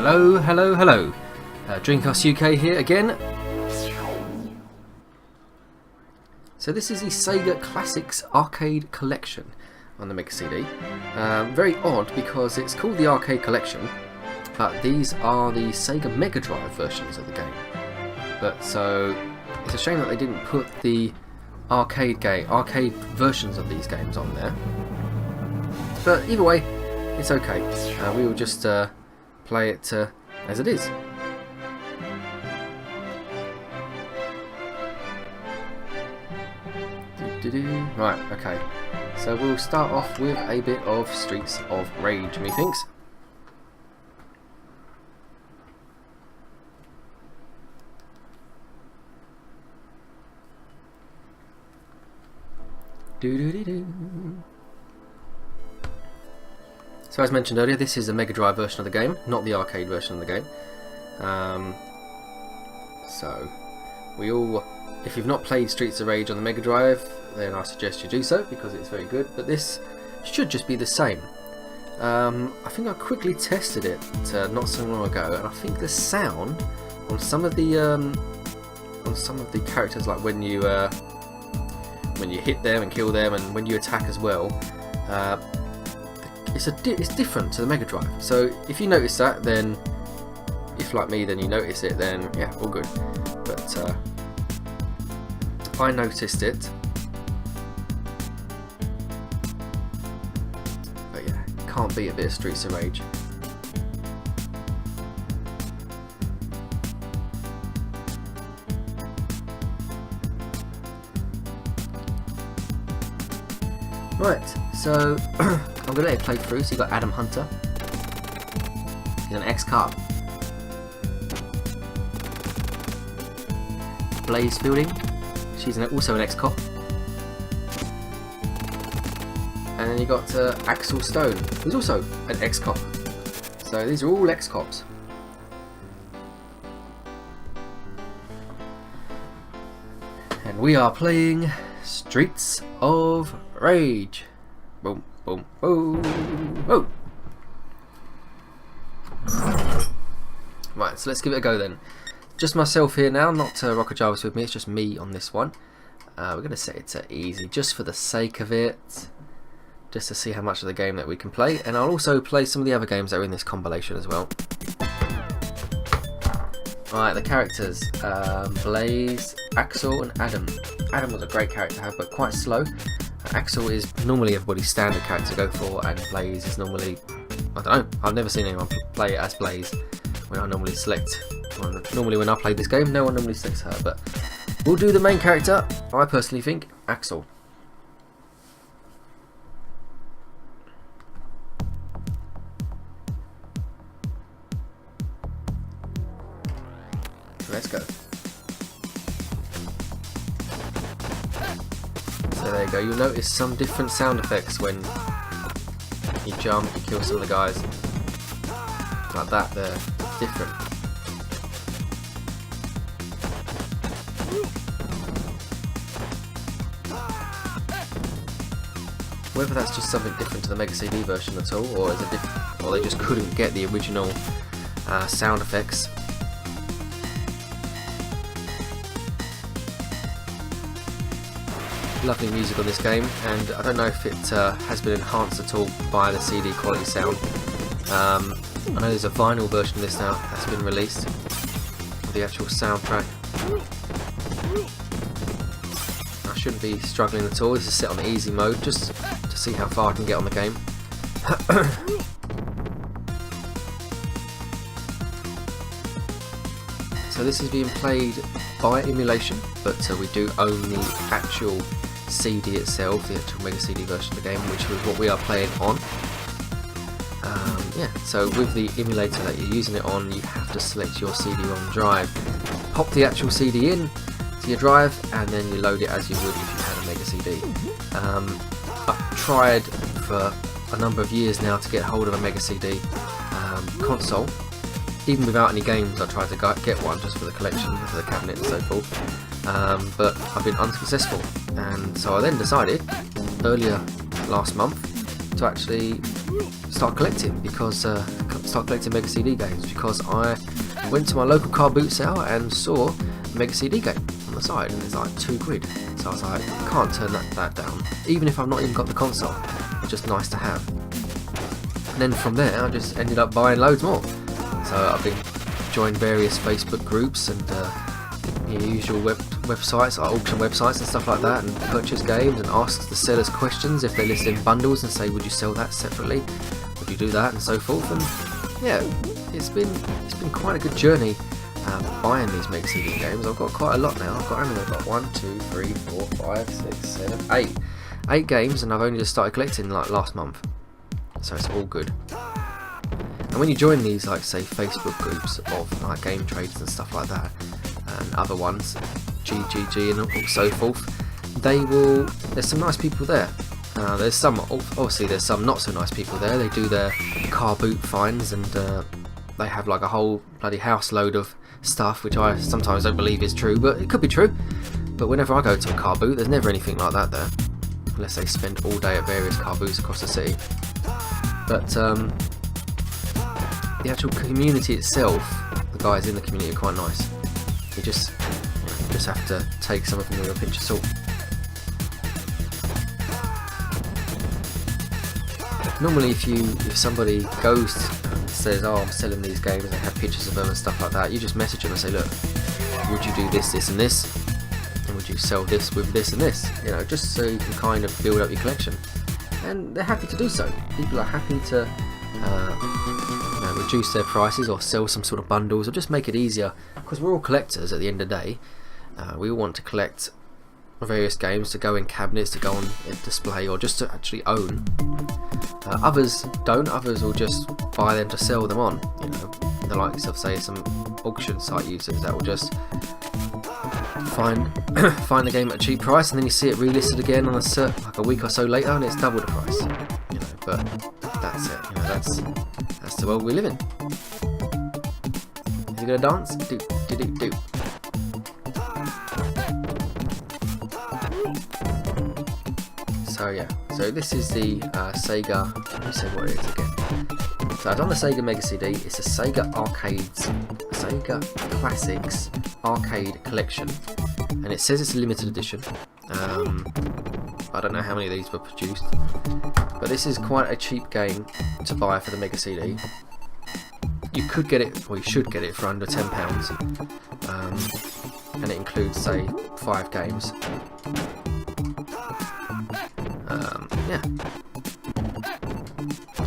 Hello, hello, hello. DreamcastUK here again. So this is the Sega Classics Arcade Collection on the Mega CD. Very odd because it's called the Arcade Collection, but these are the Sega Mega Drive versions of the game. But so it's a shame that they didn't put the arcade versions of these games on there. But either way, it's okay. We will just play it as it is. Right, okay. So we'll start off with a bit of Streets of Rage, methinks. So as mentioned earlier, this is the Mega Drive version of the game, not the arcade version of the game. So if you've not played Streets of Rage on the Mega Drive, then I suggest you do so because it's very good. But this should just be the same. I think I quickly tested it not so long ago, and I think the sound on some of the characters, like when you hit them and kill them, and when you attack as well, it's different to the Mega Drive. So if you notice that, then if like me, then you notice it, then yeah, all good. But I noticed it. But yeah, can't beat a bit of Streets of Rage. Right, so I'm going to let it play through. So you've got Adam Hunter. He's an ex-cop. Blaze Fielding. She's also an ex-cop. And then you got Axel Stone, who's also an ex-cop. So these are all ex-cops. And we are playing Streets of Rage. Boom, boom, boom, boom. Right, so let's give it a go then. Just myself here now, not Rocket Jarvis with me, it's just me on this one. We're going to set it to easy, just for the sake of it. Just to see how much of the game that we can play. And I'll also play some of the other games that are in this compilation as well. Right, the characters. Blaze, Axel and Adam. Adam was a great character to have, but quite slow. Axel is normally everybody's standard character to go for, and Blaze is normally, I don't know, I've never seen anyone play it as Blaze when I normally select. Normally when I play this game, no one normally selects her, but we'll do the main character. I personally think Axel. Let's go. So there you go, you'll notice some different sound effects when you jump, you kill some of the guys. Like that, they're different. Whether that's just something different to the Mega CD version at all, or or they just couldn't get the original sound effects. Lovely music on this game, and I don't know if it has been enhanced at all by the CD quality sound. I know there's a vinyl version of this now that's been released, of the actual soundtrack. I shouldn't be struggling at all. This is set on easy mode just to see how far I can get on the game. So this is being played by emulation, but we do own the actual CD itself, the actual Mega CD version of the game, which is what we are playing on. Yeah, so with the emulator that you're using it on, you have to select your CD-ROM drive, pop the actual CD in to your drive, and then you load it as you would if you had a Mega CD. I've tried for a number of years now to get hold of a Mega CD console. Even without any games, I tried to get one just for the collection, for the cabinet and so forth, but I've been unsuccessful, and so I then decided earlier last month to actually start collecting Mega CD games, because I went to my local car boot sale and saw a Mega CD game on the side, and it's like £2. So I was like, I can't turn that down, even if I've not even got the console. It's just nice to have. And then from there, I just ended up buying loads more. So I've been joined various Facebook groups and usual websites, like auction websites and stuff like that, and purchase games and ask the sellers questions if they list in bundles and say, would you sell that separately? Would you do that, and so forth. And yeah, it's been quite a good journey buying these Mega CD games. I've got quite a lot now. I've got 1, 2, 3, 4, 5, 6, 7, 8 games, and I've only just started collecting like last month. So it's all good. And when you join these, like say Facebook groups of like game traders and stuff like that, and other ones, GGG and so forth, there's some nice people there. There's some not so nice people there. They do their car boot finds, and they have like a whole bloody house load of stuff, which I sometimes don't believe is true, but it could be true. But whenever I go to a car boot, there's never anything like that there, unless they spend all day at various car booths across the city. But the actual community itself, the guys in the community are quite nice. You just have to take some of them with a pinch of salt. Normally if somebody goes and says, oh, I'm selling these games, and they have pictures of them and stuff like that, you just message them and say, look, would you do this, this and this? And would you sell this with this and this? You know, just so you can kind of build up your collection. And they're happy to do so. People are happy to reduce their prices or sell some sort of bundles, or just make it easier, because we're all collectors at the end of the day. We all want to collect various games to go in cabinets, to go on display, or just to actually own. Others don't. Others will just buy them to sell them on. You know, the likes of say some auction site users that will just find the game at a cheap price, and then you see it relisted again on like a week or so later, and it's double the price. You know, but that's it. You know, that's the world we live in. Is you gonna dance? Do. So yeah, so this is the Sega. Let me say what it is again. So I've done the Sega Mega CD. It's a Sega Classics Arcade Collection, and it says it's a limited edition. I don't know how many of these were produced, but this is quite a cheap game to buy for the Mega CD. You could get it, or you should get it, for under £10, and it includes say 5 games. Yeah,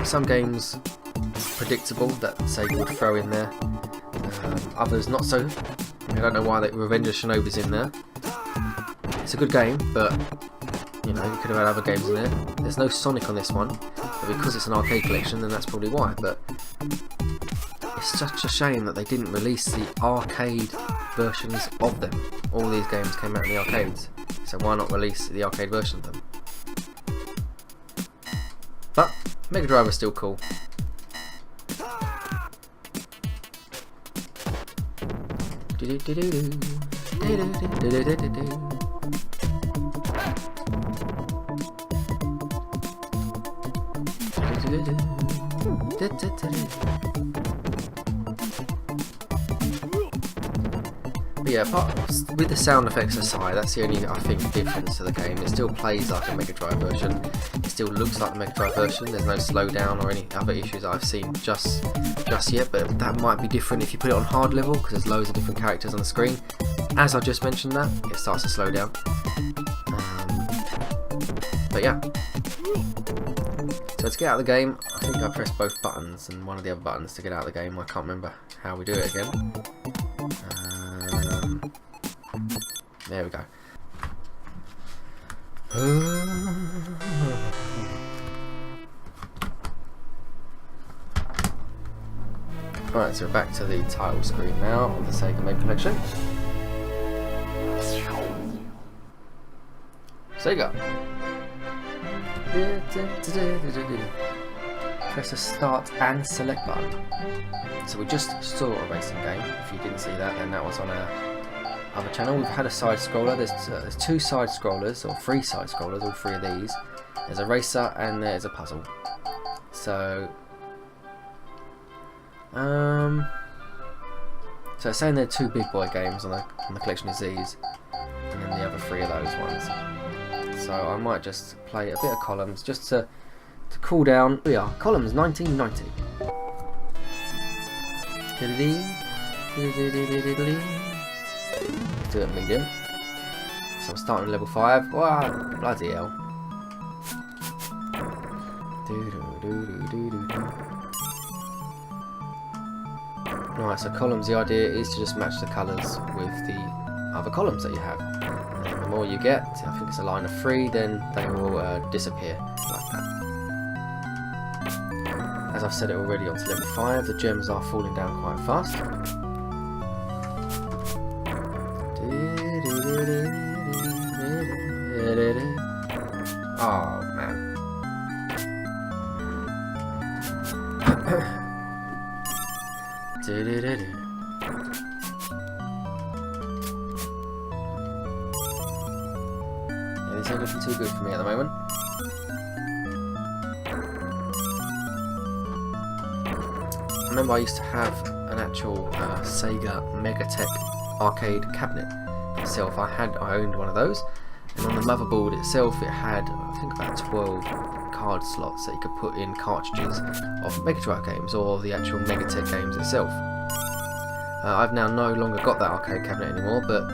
some games predictable that Sega would throw in there, others not so. I don't know why Revenge of Shinobi's in there. It's a good game, but you know, you could have had other games in there. There's no Sonic on this one, but because it's an arcade collection, then that's probably why. But it's such a shame that they didn't release the arcade versions of them. All these games came out in the arcades, so why not release the arcade version of them? But Mega Drive was still cool. But yeah, with the sound effects aside, that's the only, I think, difference to the game. It still plays like a Mega Drive version. It still looks like the Mega Drive version. There's no slowdown or any other issues I've seen just yet, but that might be different if you put it on hard level, because there's loads of different characters on the screen. As I just mentioned that, it starts to slow down. But yeah. So to get out of the game, I think I pressed both buttons and one of the other buttons to get out of the game. I can't remember how we do it again. There we go. Alright, so we're back to the title screen now of the Sega Mega Collection. Sega! Press the start and select button. So we just saw a racing game. If you didn't see that, then that was on our other channel. We've had a side scroller. There's 2 side scrollers, or 3 side scrollers, all 3 of these. There's a racer and there's a puzzle. So, so it's saying there are 2 big boy games on the collection of these, and then the other 3 of those ones. So I might just play a bit of Columns just to cool down. Here we are, Columns 1990. Let's do it medium. So I'm starting at level 5. Wow, bloody hell. Right, so columns, the idea is to just match the colours with the other columns that you have. And the more you get, I think it's a line of 3, then they will disappear like that. As I've said it already, onto level 5, the gems are falling down quite fast. Oh man. Yeah, this ain't looking too good for me at the moment. I remember I used to have an actual Sega Megatech arcade cabinet itself. I owned one of those, and on the motherboard itself it had, I think, about 12 card slots that you could put in cartridges of Mega Drive games or the actual Megatech games itself. I've now no longer got that arcade cabinet anymore, but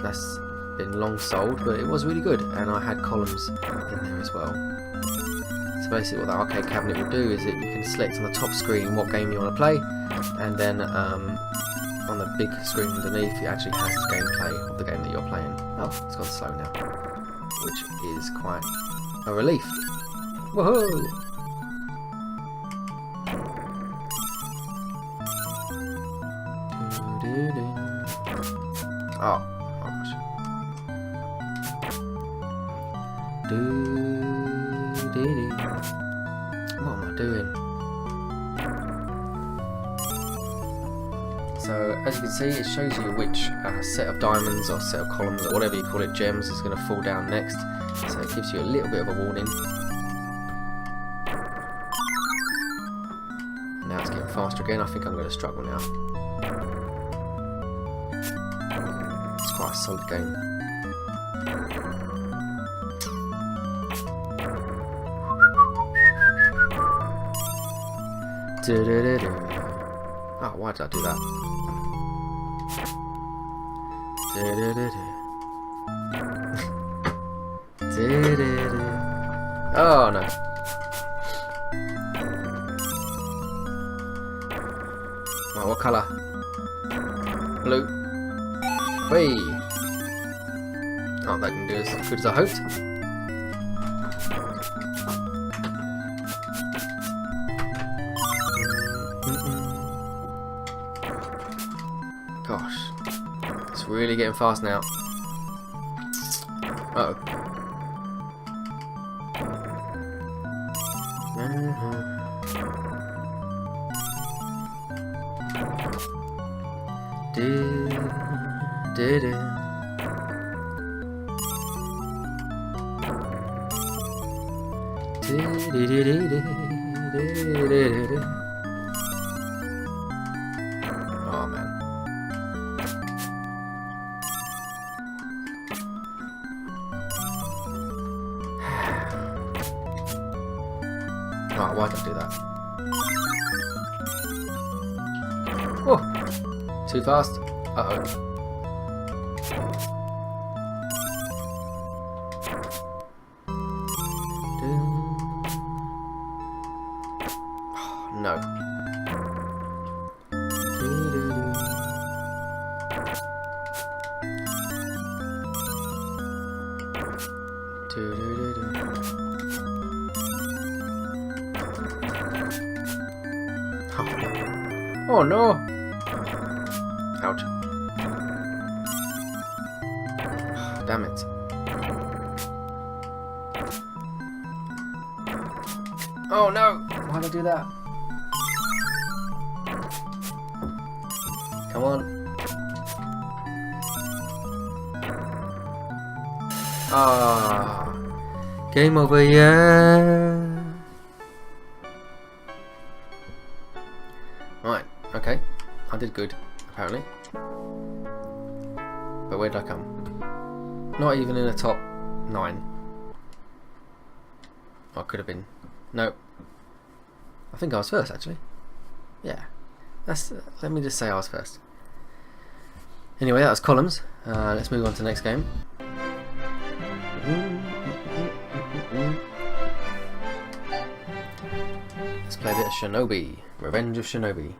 that's been long sold, but it was really good, and I had columns in there as well. So basically what the arcade cabinet will do is that you can select on the top screen what game you want to play, and then on the big screen underneath it actually has the gameplay of the game that you're playing. Oh, it's gone slow now, which is quite a relief. Woohoo! Oh gosh. What am I doing? So as you can see, it shows you which set of diamonds or set of columns or whatever you call it, gems, is going to fall down next. So it gives you a little bit of a warning. And now it's getting faster again. I think I'm going to struggle now. It's quite a solid game. Oh, why did I do that? Oh no. Right, what colour? Blue. Whee! Oh, that didn't do as good as I hoped. Gosh, it's really getting fast now. Uh-oh. Oh man. Oh, why did I do that? Oh, too fast. Uh-oh. Oh, no. Oh no! Ouch. Damn it. Oh no! Why did I do that? Come on. Ah. Game over, yeah. Right, okay. I did good, apparently. But where did I come? Not even in the top 9. I could have been. No. I think I was first, actually. Yeah. Let me just say I was first. Anyway, that was columns. Let's move on to the next game. Let's play a bit of Shinobi. Revenge of Shinobi.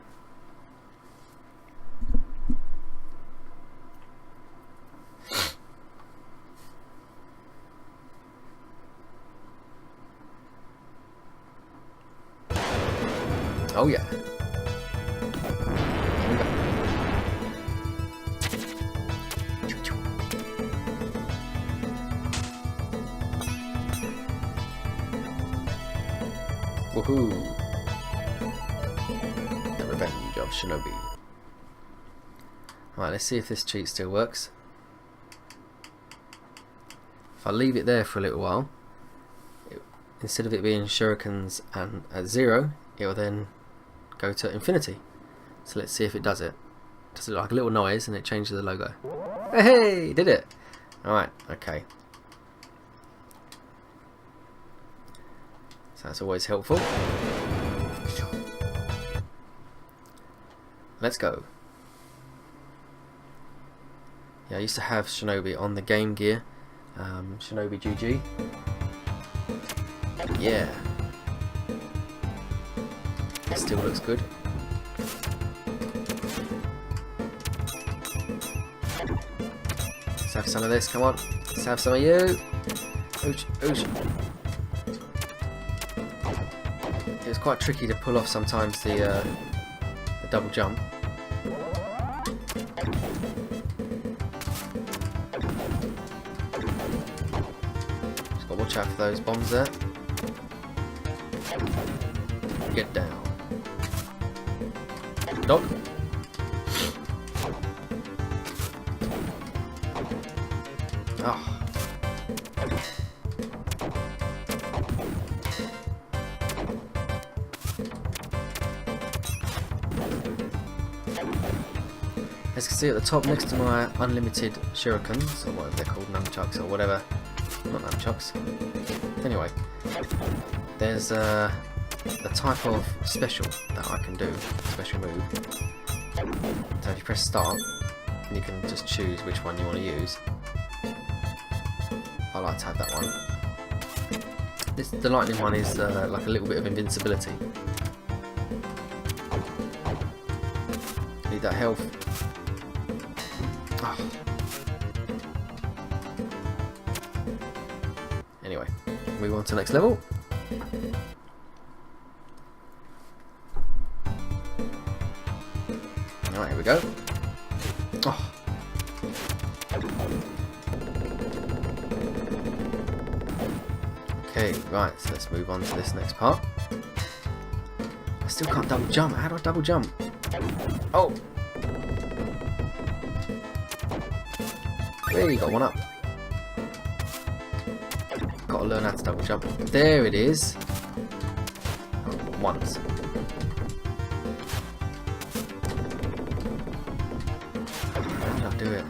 Oh yeah. Woohoo! The Revenge of Shinobi. Right, let's see if this cheat still works. If I leave it there for a little while, instead of it being shurikens and at 0, it will then go to infinity. So let's see if it does it. Does it like a little noise and it changes the logo? Hey, did it! Alright, okay. So that's always helpful. Let's go. Yeah, I used to have Shinobi on the Game Gear. Shinobi GG. Yeah. It still looks good. Let's have some of this, come on. Let's have some of you. Ooch, ooch. It was quite tricky to pull off sometimes the double jump. Just gotta watch out for those bombs there. Get down. Dog. Oh. As you can see at the top next to my unlimited shurikens, or whatever they're called, nunchucks or whatever. Not nunchucks. Anyway, there's a type of special that I can do, special move. So if you press start, you can just choose which one you want to use. I like to have that one. The lightning one is like a little bit of invincibility. Need that health. Oh. Anyway, move on to the next level. Alright, here we go. Oh. Okay, right, so let's move on to this next part. I still can't double jump. How do I double jump? Oh! There you got one up. Gotta learn how to double jump. There it is. Oh, once. How did I do it?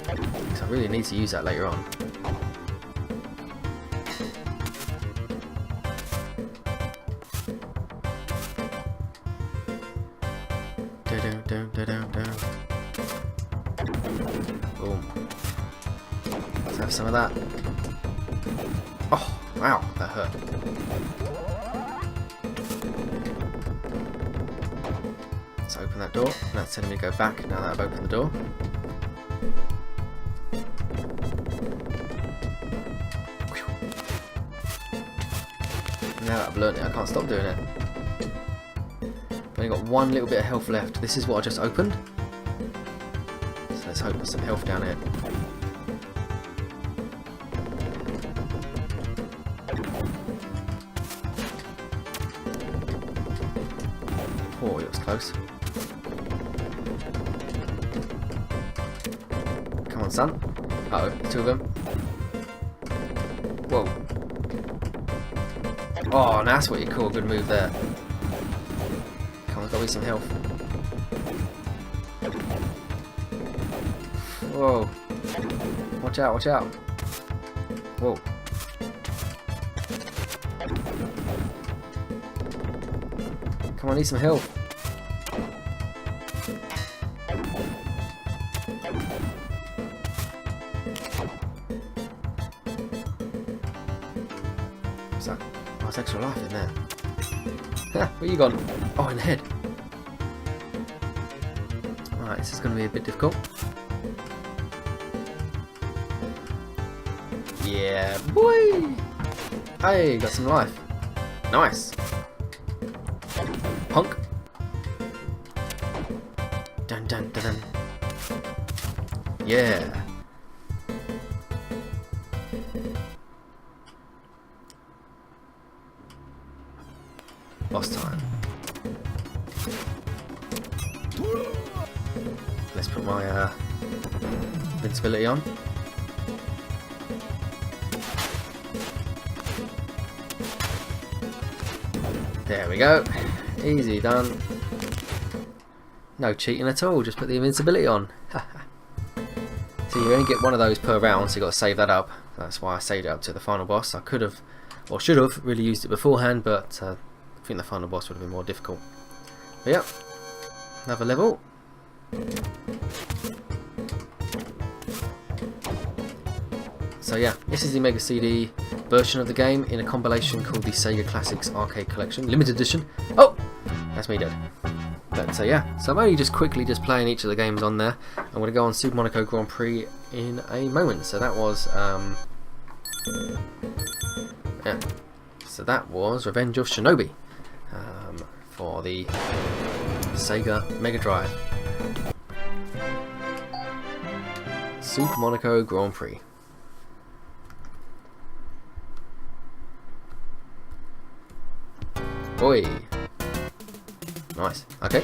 Because I really need to use that later on. Boom. Let's have some of that. Oh, wow, that hurt. Let's open that door. That's telling me to go back now that I've opened the door. Now that I've learnt it, I can't stop doing it. I've only got one little bit of health left. This is what I just opened. So let's hope there's some health down here. Oh, it was close. Come on, son. Uh-oh, two of them. Whoa. Oh, now that's what you call a good move there. Come on, got me some health. Whoa. Watch out, watch out. Whoa. Come on, need some health. What's that? Oh, there's extra life in there. Where you gone? Oh, in the head. Alright, this is going to be a bit difficult. Yeah, boy! Hey, got some life. Nice. Punk. Dun dun dun dun. Yeah. Boss time. Let's put my invincibility on. There we go. Easy done. No cheating at all, just put the invincibility on. So you only get one of those per round, so you got to save that up. That's why I saved it up to the final boss. I could have, or should have, really used it beforehand, but I think the final boss would have been more difficult. But yeah, another level. So yeah, this is the Mega CD version of the game in a compilation called the Sega Classics Arcade Collection, limited edition. Oh, that's me dead. But yeah, so I'm only just quickly playing each of the games on there. I'm going to go on Super Monaco Grand Prix in a moment. So that was yeah, so that was Revenge of Shinobi for the Sega Mega Drive. Super Monaco Grand Prix. Oi! Nice. Okay.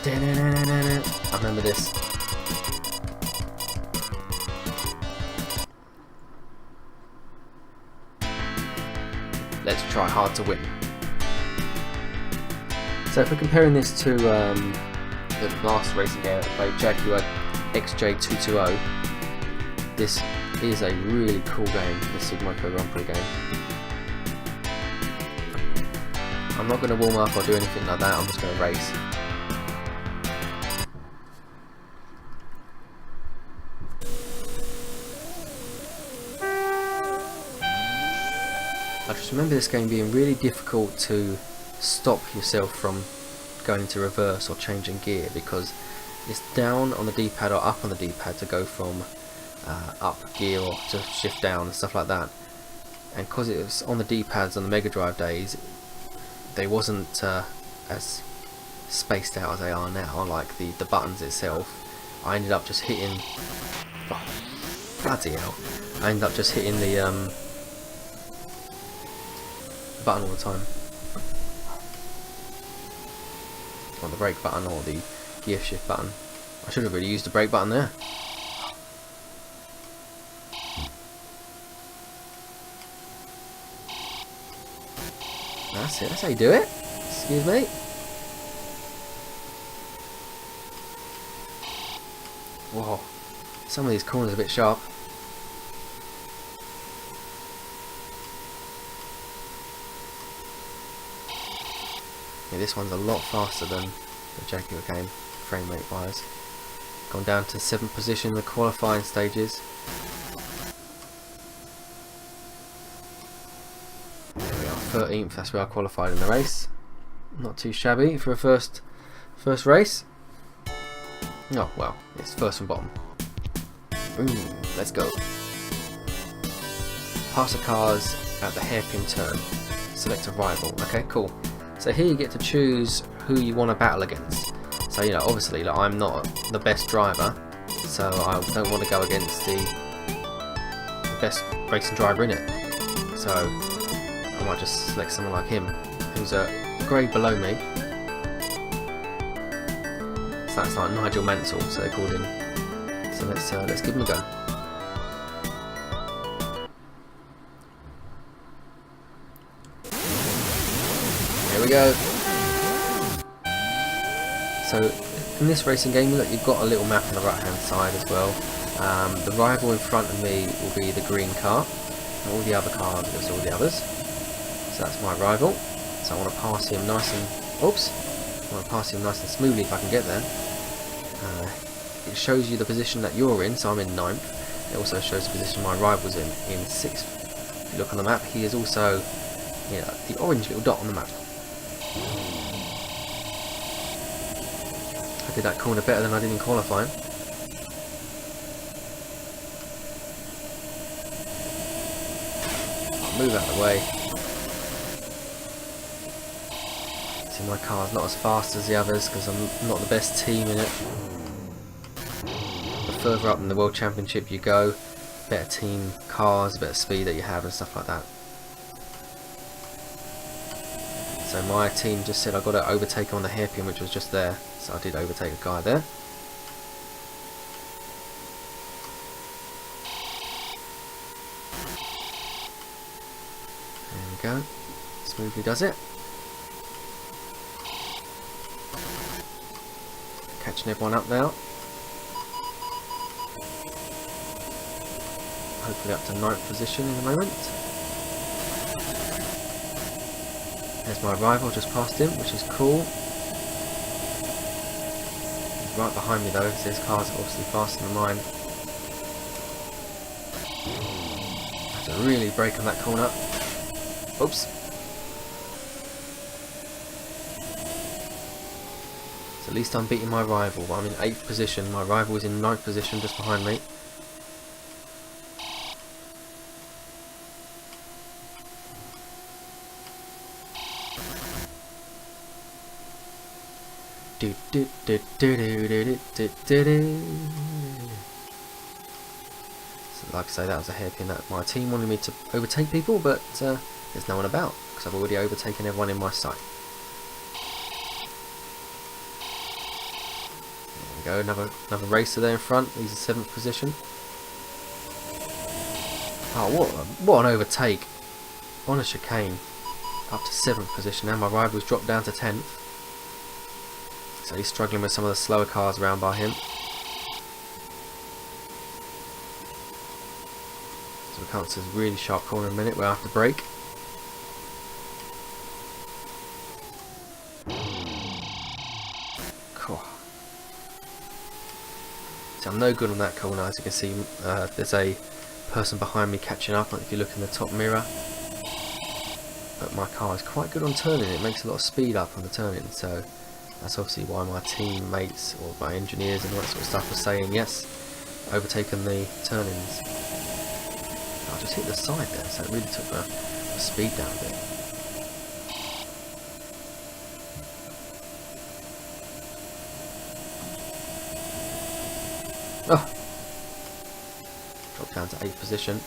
I remember this. Let's try hard to win. So if we're comparing this to the last racing game I played, Jaguar XJ220, this is a really cool game, this Super Monaco Grand Prix game. I'm not going to warm up or do anything like that, I'm just going to race. I just remember this game being really difficult to stop yourself from going into reverse or changing gear, because it's down on the D-pad or up on the D-pad to go from up gear or to shift down and stuff like that. And because it was on the D-pads on the Mega Drive days, they wasn't as spaced out as they are now, like the buttons itself. I ended up just hitting, oh, bloody hell, I ended up just hitting the button all the time, or the brake button or the gear shift button. I should have really used the brake button there. That's it, that's how you do it. Excuse me. Whoa, some of these corners are a bit sharp. Yeah, this one's a lot faster than the Jaguar game, frame rate wise. Gone down to 7th position in the qualifying stages. There we are, 13th, that's where I qualified in the race. Not too shabby for a first race. Oh well, it's first from bottom. Boom, let's go. Pass the cars at the hairpin turn. Select a rival. Okay, cool. So here you get to choose who you want to battle against. So, you know, obviously, like, I'm not the best driver, so I don't want to go against the best racing driver in it. So I might just select someone like him, who's a grade below me. So that's like Nigel Mansell, so they called him. So let's give him a go. we go. So in this racing game, look, you've got a little map on the right hand side as well. The rival in front of me will be the green car, and all the other cars, there's all the others. So that's my rival. So I want to pass him nice and, oops, I want to pass him nice and smoothly if I can get there. It shows you the position that you're in, so I'm in 9th. It also shows the position my rival's in 6th. If you look on the map, he is also, the orange little dot on the map. I did that corner better than I did in qualifying. I'll move out of the way. See, my car's not as fast as the others because I'm not the best team in it. The further up in the World Championship you go, better team cars, better speed that you have and stuff like that. So my team just said I got to overtake on the hairpin, which was just there. So I did overtake a guy there. There we go. Smoothly does it. Catching everyone up now. Hopefully up to 9th position in a moment. There's my rival, just past him, which is cool. He's right behind me though, so his car's obviously faster than mine. I have to really brake on that corner. Oops. So at least I'm beating my rival, but I'm in 8th position. My rival is in 9th position just behind me. So like I say, that was a hairpin that my team wanted me to overtake people, but there's no one about because I've already overtaken everyone in my sight. There we go, another racer there in front. He's in 7th position. Oh, what an overtake on a chicane, up to 7th position. Now my rival's dropped down to 10th. So he's struggling with some of the slower cars around by him. So we come to this really sharp corner in a minute where I have to brake. Cool. So I'm no good on that corner. As you can see, there's a person behind me catching up if you look in the top mirror. But my car is quite good on turning. It makes a lot of speed up on the turning, so that's obviously why my teammates or my engineers and all that sort of stuff were saying yes, overtaking the turnings. I just hit the side there, so it really took the speed down a bit. Oh! Dropped down to 8th position.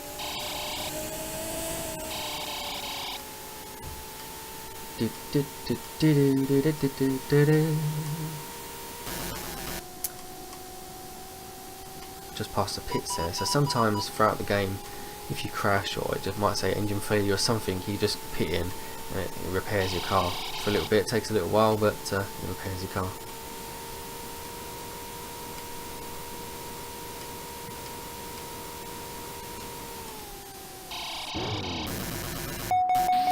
Just past the pits there, so sometimes throughout the game if you crash or it just might say engine failure or something, you just pit in and it repairs your car for a little bit. It takes a little while, but it repairs your car.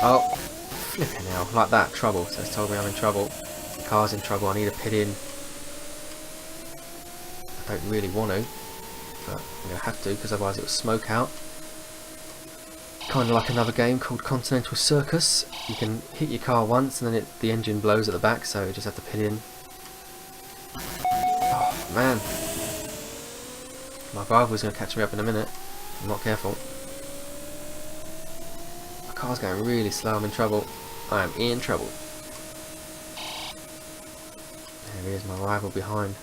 Oh, flipping hell, like that, trouble. So it's told me I'm in trouble. The car's in trouble, I need a pit in. I don't really want to, but I'm going to have to because otherwise it will smoke out. Kind of like another game called Continental Circus. You can hit your car once and then the engine blows at the back, so you just have to pit in. Oh man. My rival's going to catch me up in a minute. I'm not careful. My car's going really slow, I'm in trouble. I am in trouble. There he is, my rival behind.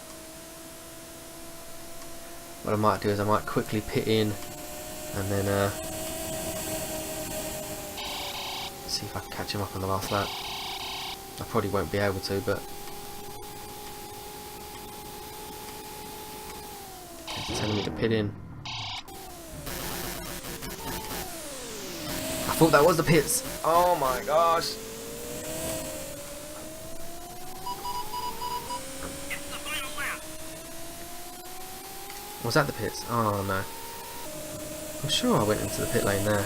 What I might do is I might quickly pit in and then see if I can catch him up on the last lap. I probably won't be able to, but it's telling me to pit in. I thought that was the pits. Oh my gosh. Was that the pits? Oh no. I'm sure I went into the pit lane there.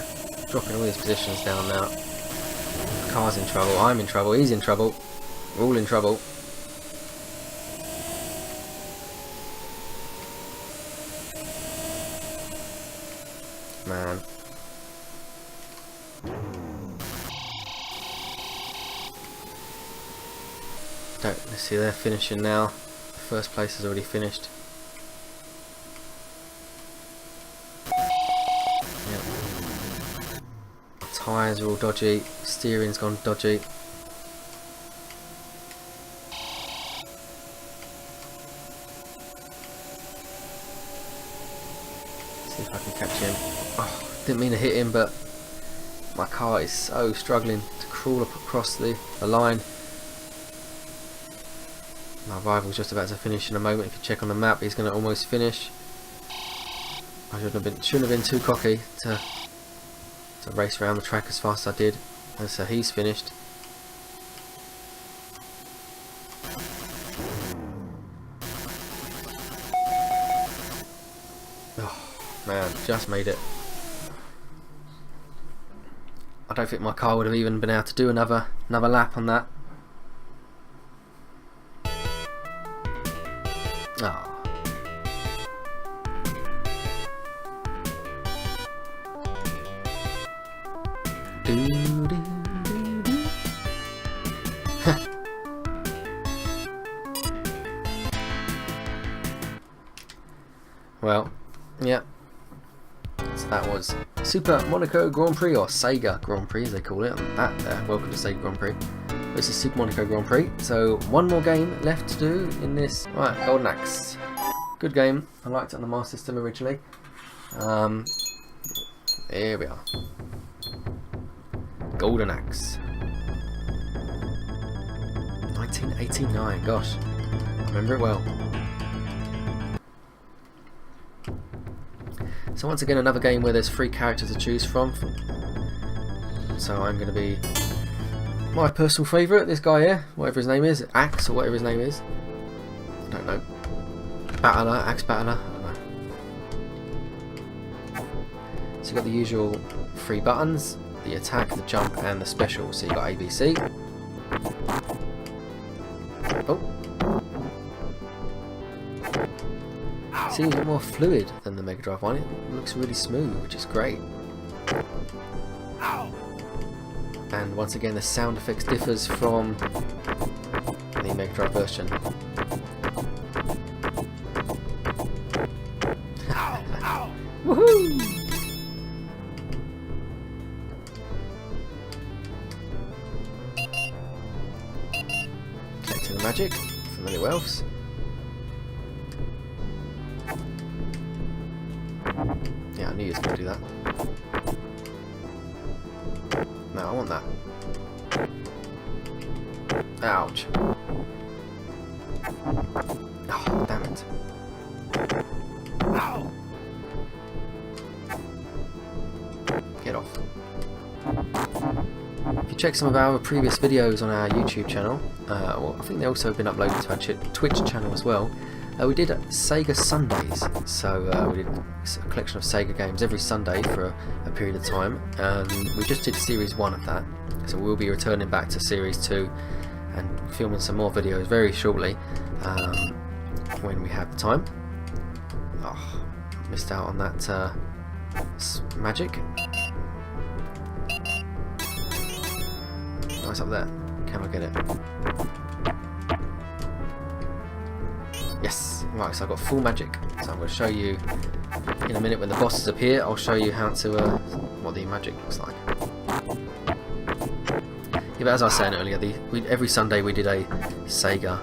Dropping all these positions down now. The car's in trouble, I'm in trouble, he's in trouble. We're all in trouble. Man. Let's see, they're finishing now. The first place is already finished. Yep. Tyres are all dodgy, steering's gone dodgy. See if I can catch him. Oh, didn't mean to hit him, but my car is so struggling to crawl up across the line. My rival's just about to finish in a moment. If you check on the map, he's going to almost finish. I shouldn't have been too cocky to race around the track as fast as I did. And so he's finished. Oh man, just made it. I don't think my car would have even been able to do another lap on that. Oh. Well, yeah. So that was Super Monaco Grand Prix, or Sega Grand Prix as they call it. Welcome to Sega Grand Prix. This is Super Monaco Grand Prix. So one more game left to do in this. Right, Golden Axe. Good game. I liked it on the Master System originally. Here we are. Golden Axe. 1989. Gosh, I remember it well. So once again, another game where there's 3 characters to choose from. So I'm going to be my personal favourite, this guy here, whatever his name is, Axe or whatever his name is. I don't know. Battler, Axe Battler, I don't know. So you've got the usual 3 buttons, the attack, the jump and the special. So you've got ABC. Oh. Seems a bit more fluid than the Mega Drive one. It looks really smooth, which is great. And once again, the sound effects differs from the Mega Drive version. Woohoo! Collecting the magic from the little elves. Yeah, I knew he was going to do that. No, I want that. Ouch. Oh, damn it. Ow. Get off. If you check some of our previous videos on our YouTube channel, well, I think they've also been uploaded to our Twitch channel as well. We did Sega Sundays, so we did a collection of Sega games every Sunday for a period of time, and we just did Series 1 of that, so we'll be returning back to Series 2 and filming some more videos very shortly when we have the time. Oh, missed out on that magic. Nice up there. Can I get it? Yes, right, so I've got full magic, so I'm going to show you in a minute when the bosses appear. I'll show you how to what the magic looks like. Yeah, but as I was saying earlier, every Sunday we did a Sega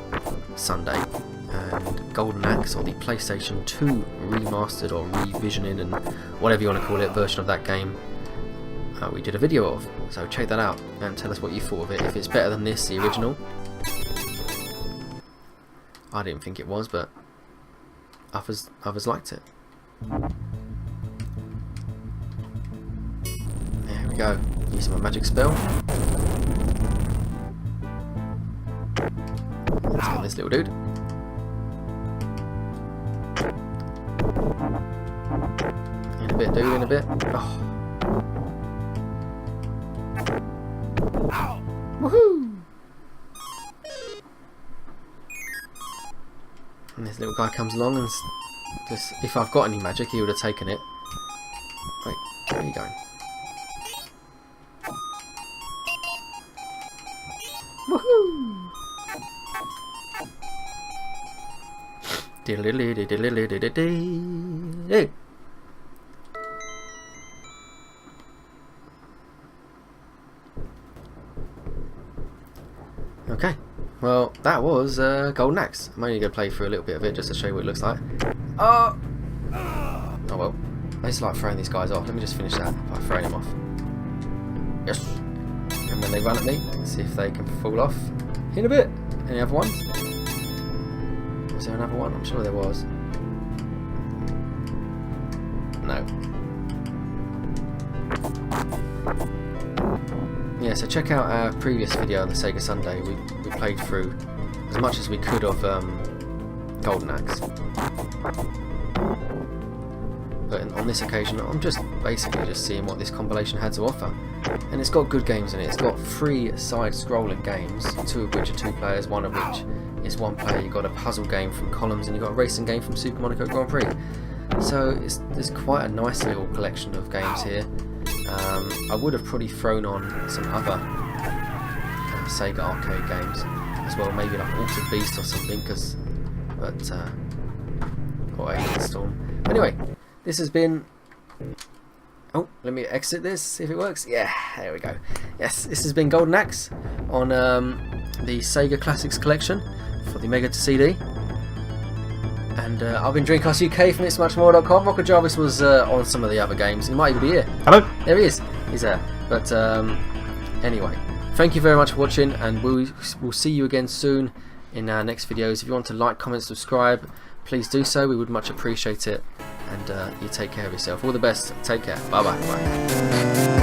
Sunday, and Golden Axe, or the PlayStation 2 remastered or revisioning and whatever you want to call it version of that game, we did a video of. So check that out and tell us what you thought of it. If it's better than this, the original. I didn't think it was, but others liked it. There we go. Using my magic spell. Let's get this little dude. In a bit, dude, in a bit. Oh. Woohoo! And this little guy comes along and just, if I've got any magic, he would have taken it. Wait, where are you going? Woohoo! Hey. Okay, well that was Golden Axe. I'm only going to play through a little bit of it just to show you what it looks like. Oh well, I just like throwing these guys off. Let me just finish that by throwing them off. Yes. And when they run at me, see if they can fall off. In a bit. Any other ones? Was there another one? I'm sure there was. No. Yeah, so check out our previous video on the Sega Sunday. We played through as much as we could of Golden Axe. But on this occasion, I'm just basically just seeing what this compilation had to offer. And it's got good games in it. It's got 3 side-scrolling games, 2 of which are 2 players, 1 of which is 1 player. You've got a puzzle game from Columns, and you've got a racing game from Super Monaco Grand Prix. So there's quite a nice little collection of games here. I would have probably thrown on some other Sega arcade games as well, maybe like Altered Beast or something, or Alien Storm. Anyway, this has been. Oh, let me exit this, see if it works. Yeah, there we go. Yes, this has been Golden Axe on the Sega Classics collection for the Mega CD. And I've been DreamcastUK from ItsMuchMore.com. Rocker Jarvis was on some of the other games. He might even be here. Hello. There he is. He's there. But anyway, thank you very much for watching, and we'll see you again soon in our next videos. If you want to like, comment, subscribe, please do so. We would much appreciate it. And you take care of yourself. All the best. Take care. Bye-bye. Bye.